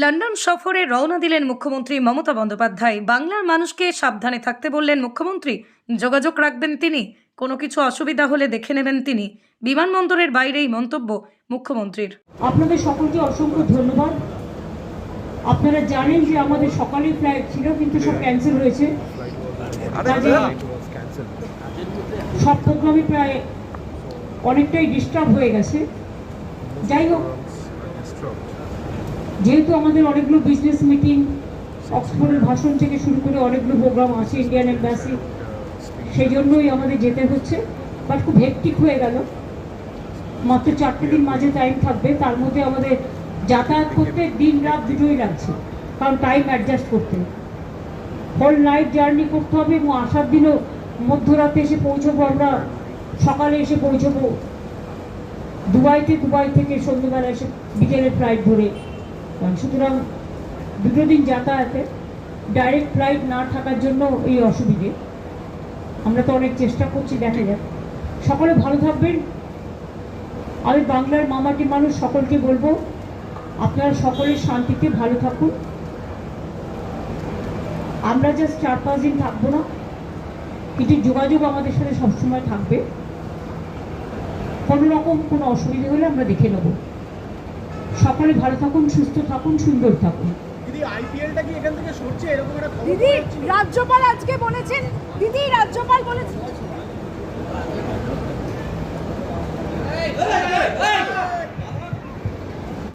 London সফরে রওনা দিলেন মুখ্যমন্ত্রী মমতা বন্দ্যোপাধ্যায়। বাংলার মানুষকে সাবধানে থাকতে বললেন মুখ্যমন্ত্রী। যোগাযোগ রাখবেন তিনি, কোনো কিছু অসুবিধা হলে দেখে নেবেন তিনি। বিমানবন্দরের বাইরেই মন্তব্য মুখ্যমন্ত্রীর। আপনাদের সকলকে অসংখ্য ধন্যবাদ। আপনারা জানেন যে আমাদের সকালে ফ্লাইট ছিল, কিন্তু সব ক্যান্সেল হয়েছে। সব প্রোগ্রামই প্রায় অনেকটাই ডিস্টার্ব হয়ে গেছে। যাই হোক, যেহেতু আমাদের অনেকগুলো বিজনেস মিটিং, অক্সফোর্ডের ভাষণ থেকে শুরু করে অনেকগুলো প্রোগ্রাম আছে, ইন্ডিয়ান এম্বাসি, সেই জন্যই আমাদের যেতে হচ্ছে। বাট খুব হেক্টিক হয়ে গেল। মাত্র 4টে দিন মাঝে টাইম থাকবে, তার মধ্যে আমাদের যাতায়াত করতে দিন রাত দুটোই লাগছে, কারণ টাইম অ্যাডজাস্ট করতে হোল নাইট জার্নি করতে হবে। এবং আসার দিনও মধ্যরাতে এসে পৌঁছবো, আমরা সকালে এসে পৌঁছবো দুবাই থেকে সন্ধ্যেবেলা এসে বিকেলের ফ্লাইট ধরে। সুতরাং 2 দিন যাতায়াতে ডাইরেক্ট ফ্লাইট না থাকার জন্য এই অসুবিধে। আমরা তো অনেক চেষ্টা করছি, দেখা যাক। সকলে ভালো থাকবেন। আমি বাংলার মামাটি মানুষ সকলকে বলবো, আপনারা সকলে শান্তিতে ভালো থাকুন। আমরা জাস্ট 4-5 দিন থাকবো না, কিন্তু যোগাযোগ আমাদের সাথে সবসময় থাকবে। কোনো রকম কোনো অসুবিধা হলে আমরা দেখে নেব। সকলে ভালো থাকুন, সুস্থ থাকুন, সুন্দর থাকুন। দিদি, আইপিএলটা কি এখান থেকে সরছে এরকম একটা খবর? দিদি, রাজ্যপাল আজকে বলেছেন, দিদি রাজ্যপাল বলেছেন